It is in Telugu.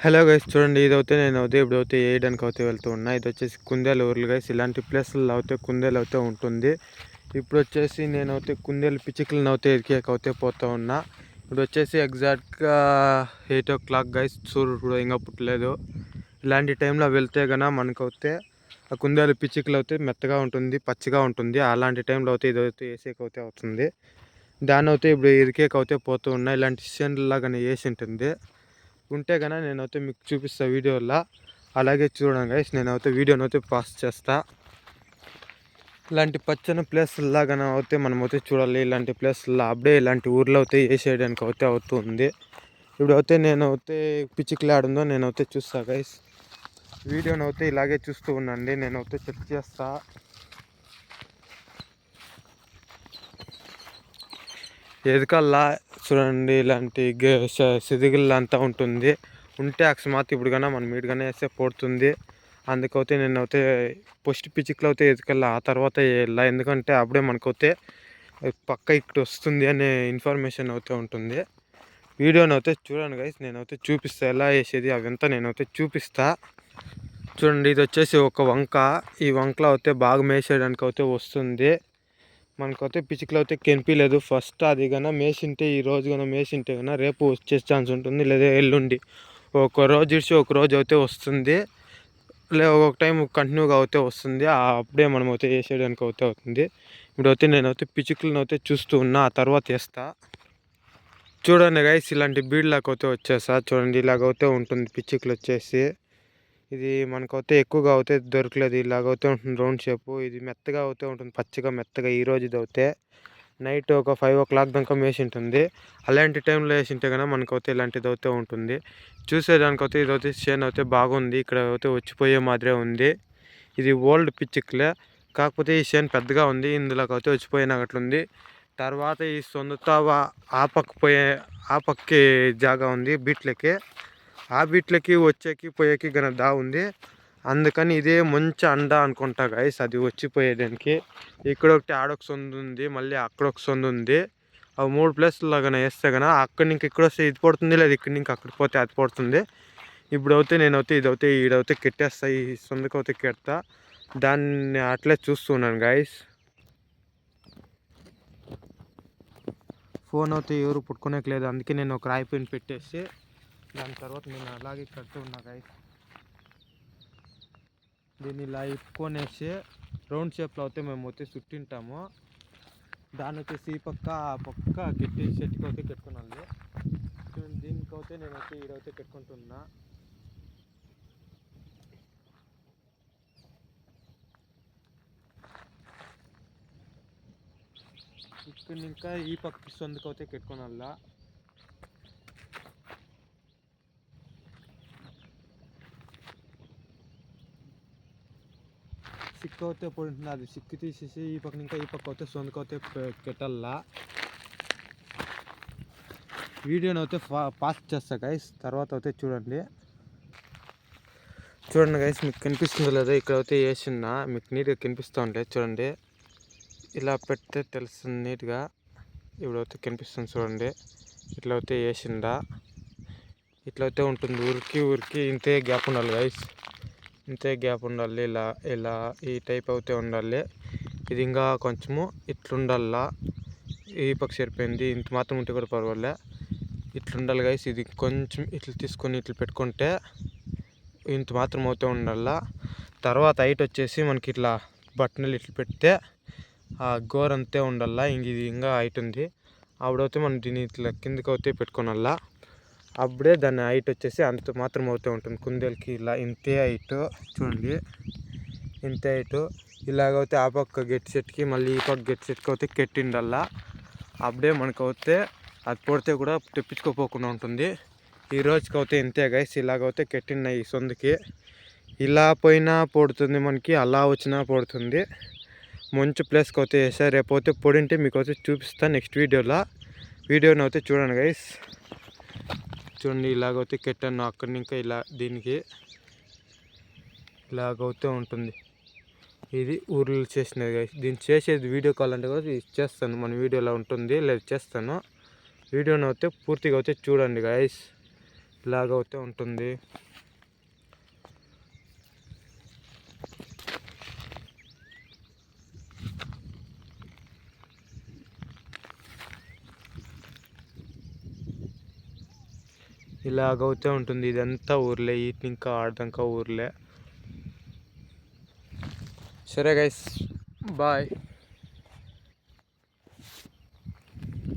హలో గైస్, చూడండి. ఇదైతే నేనైతే ఇప్పుడైతే వేయడానికి అయితే వెళ్తూ ఉన్నా. ఇది వచ్చేసి కుందేలు ఊర్లు గైస్. ఇలాంటి ప్లేస్లలో అయితే కుందేలు అయితే ఉంటుంది. ఇప్పుడు వచ్చేసి నేనైతే కుందేలు పిచ్చుకలను అయితే ఎరికేకైతే పోతూ ఉన్నా. ఇప్పుడు వచ్చేసి ఎగ్జాక్ట్గా 8 o'clock గైస్. సూర్యుడు కూడా ఇంకా పుట్టలేదు. ఇలాంటి టైంలో వెళ్తే గన మనకైతే ఆ కుందేలు పిచ్చుకలు అయితే మెత్తగా ఉంటుంది, పచ్చిగా ఉంటుంది. అలాంటి టైంలో అయితే ఇదైతే వేసేకైతే అవుతుంది. దాన్ని అయితే ఇప్పుడు ఎరికేకైతే పోతూ ఉన్నా. ఇలాంటి సీన్లాగా వేసి ఉంటుంది ఉంటే కనుక నేనైతే మీకు చూపిస్తాను వీడియోలో. అలాగే చూడండి గైస్, నేనైతే వీడియోని అయితే పాస్ చేస్తా. ఇలాంటి పచ్చని ప్లేస్లా కానీ అయితే మనమైతే చూడాలి. ఇలాంటి ప్లేస్లో అప్పుడే ఇలాంటి ఊర్లో అయితే వేసేయడానికి అయితే అవుతుంది. ఇప్పుడైతే నేనైతే పిచ్చికలు ఆడుందో నేనైతే చూస్తా గైస్. వీడియోని అయితే ఇలాగే చూస్తూ ఉండండి, నేనైతే చెక్ చేస్తా. ఎదుకల్లా చూడండి ఇలాంటి సిదిగిల్ అంతా ఉంటుంది. ఉంటే అకస్మాత్ ఇప్పుడు కన్నా మనం మీటుగానే వేస్తే పోతుంది. అందుకైతే నేనైతే ఫస్ట్ పిచ్చికలు అయితే ఎదుకల్లా, ఆ తర్వాత వేయాల. ఎందుకంటే అప్పుడే మనకైతే పక్క ఇక్కడ వస్తుంది అనే ఇన్ఫర్మేషన్ అయితే ఉంటుంది. వీడియోని అయితే చూడండి గైస్, నేనైతే చూపిస్తా ఎలా వేసేది అవంతా నేనైతే చూపిస్తా. చూడండి, ఇది వచ్చేసి ఒక వంక. ఈ వంకలో అయితే బాగా మేసేయడానికి అయితే వస్తుంది. మనకైతే పిచ్చుకలు అయితే కనిపించలేదు ఫస్ట్. అది కన్నా మేసింటే ఈ రోజు కన్నా మేసింటే కన్నా రేపు వచ్చే ఛాన్స్ ఉంటుంది, లేదా ఎల్లుండి. ఒక రోజు ఇడిచి ఒక రోజు అయితే వస్తుంది, లేదా ఒక టైం కంటిన్యూగా అయితే వస్తుంది. అప్పుడే మనం అయితే వేసేయడానికి అయితే అవుతుంది. ఇప్పుడైతే నేనైతే పిచ్చుకలను అయితే చూస్తూ ఉన్నా, ఆ తర్వాత వేస్తా. చూడండి గైస్, ఇలాంటి బీడ్లాగా అయితే వచ్చేసా. చూడండి, ఇలాగైతే ఉంటుంది పిచ్చుకలు వచ్చేసి. ఇది మనకైతే ఎక్కువగా అయితే దొరకలేదు. ఇలాగైతే ఉంటుంది రౌండ్ షేపు. ఇది మెత్తగా అయితే ఉంటుంది, పచ్చిగా మెత్తగా. ఈ రోజు ఇది అయితే నైట్ ఒక 5 o'clock దాకా మేసి ఉంటుంది. అలాంటి టైంలో వేసింటే కనుక మనకైతే ఇలాంటిది అయితే ఉంటుంది. చూసేదానికైతే ఇదైతే చేను అయితే బాగుంది. ఇక్కడ అయితే వచ్చిపోయే మాదిరే ఉంది. ఇది ఓల్డ్ పిచ్చిక్లే, కాకపోతే ఈ చేను పెద్దగా ఉంది. ఇందులోకి అయితే వచ్చిపోయినట్లుంది. తర్వాత ఈ సొంతవ ఆ పక్కి జాగా ఉంది బీట్లకి. ఆ బీట్లకి వచ్చేకి పోయేకి గన దా ఉంది. అందుకని ఇదే మంచి అండ అనుకుంటా గైస్ అది వచ్చిపోయేదానికి. ఇక్కడ ఒకటి ఆడొక సొందు ఉంది, మళ్ళీ అక్కడ ఒక సొందు ఉంది. అవి 3 ప్లేస్లు లాగా వేస్తే కనుక అక్కడి నుంచి ఇక్కడ వస్తే ఇది పడుతుంది, లేదా ఇక్కడి నుంచి అక్కడికి పోతే అది పడుతుంది. ఇప్పుడైతే నేనైతే ఇదైతే ఈడైతే కెట్టేస్తా, ఈ సొందుకైతే కెడతా. దాన్ని అట్లే చూస్తున్నాను గైస్. ఫోన్ అయితే ఎవరు పుట్టుకునేకి లేదు, అందుకే నేను ఒక రాయి పెన్ పెట్టేసి దాని తర్వాత నేను అలాగే కడుతూ ఉన్నా గైస్. దీన్ని ఇలా ఇప్పుకొనేసి రౌండ్ షేప్లో అయితే మేము అయితే చుట్టింటాము. దాన్ని వచ్చేసి ఈ పక్క ఆ పక్క గట్టి చెట్టుకి అయితే కట్టుకున్నాను. దీనికైతే నేనైతే ఈడైతే కట్టుకుంటున్నా. ఇక్కడ ఇంకా ఈ పక్క సొందుకైతే కట్టుకున్నా. సిక్కు అయితే పడుతుంది, అది సిక్కు తీసేసి ఈ పక్క ఇంకా ఈ పక్క అయితే సొందుకైతే పెట్టాలా. వీడియోని అయితే పాస్ చేస్తా గైస్, తర్వాత అయితే చూడండి. గైస్, మీకు కనిపిస్తుందో లేదో, ఇక్కడ అయితే వేసిన్నా మీకు నీట్గా కనిపిస్తూ ఉంటాయి. చూడండి, ఇలా పెడితే తెలుస్తుంది నీట్గా. ఇప్పుడైతే కనిపిస్తుంది చూడండి. ఇట్లా అయితే వేసిందా, ఇట్లయితే ఉంటుంది. ఊరికి ఇంతే గ్యాప్ ఉండాలి గైస్, ఇంతే గ్యాప్ ఉండాలి. ఇలా ఈ టైప్ అయితే ఉండాలి. ఇది ఇంకా కొంచెము ఇట్లుండాలా. ఈ పక్క సరిపోయింది, ఇంత మాత్రం ఉంటే కూడా పర్వాలే. ఇట్లుండాలి గైస్. ఇది కొంచెం ఇట్లా తీసుకొని ఇట్లా పెట్టుకుంటే ఇంత మాత్రం అవుతూ ఉండాలా. తర్వాత హైట్ వచ్చేసి మనకి ఇట్లా బట్టనలు ఇట్లా పెడితే ఆ గోరంతే ఉండాలా. ఇది ఇంకా హైట్ ఉంది. అప్పుడైతే మనం దీన్ని ఇట్లా కిందకి అయితే పెట్టుకోనాలా. అప్పుడే దాని హైట్ వచ్చేసి అంత మాత్రం అవుతూ ఉంటుంది కుందేలకి. ఇలా ఇంతే హైట్ చూడండి, ఇంతే హైట్. ఇలాగైతే ఆ పక్క గట్టి చెట్టుకి మళ్ళీ ఈ పక్క గట్టి చెట్టుకి అయితే కెట్టిండల్లా. అప్పుడే మనకైతే అది పొడితే కూడా తెప్పించుకోపోకుండా ఉంటుంది. ఈ రోజుకైతే ఇంతే గైస్. ఇలాగైతే కెట్టిన ఈ సొందుకి ఇలా పోయినా పడుతుంది మనకి, అలా వచ్చినా పడుతుంది. మంచి ప్లేస్కి అయితే వేసా. రేపు పొడింటే మీకు అయితే చూపిస్తాను నెక్స్ట్ వీడియోని అయితే చూడండి గైస్. చూడండి, ఇలాగైతే కెట్టాను అక్కడి ఇంకా ఇలా దీనికి ఇలాగైతే ఉంటుంది. ఇది ఊర్లో చేసినది గైస్. దీన్ని చేసేది వీడియో కాల్ అంటే కూడా చేస్తాను, మన వీడియోలో ఉంటుంది, లేదు చేస్తాను. వీడియోని అయితే పూర్తిగా అయితే చూడండి గైస్. ఇలాగైతే ఉంటుంది. ఇలాగైతే ఉంటుంది. ఇదంతా ఊర్లే, ఇటు ఇంకా ఆడదాకా ఊర్లే. సరే గైస్, బాయ్.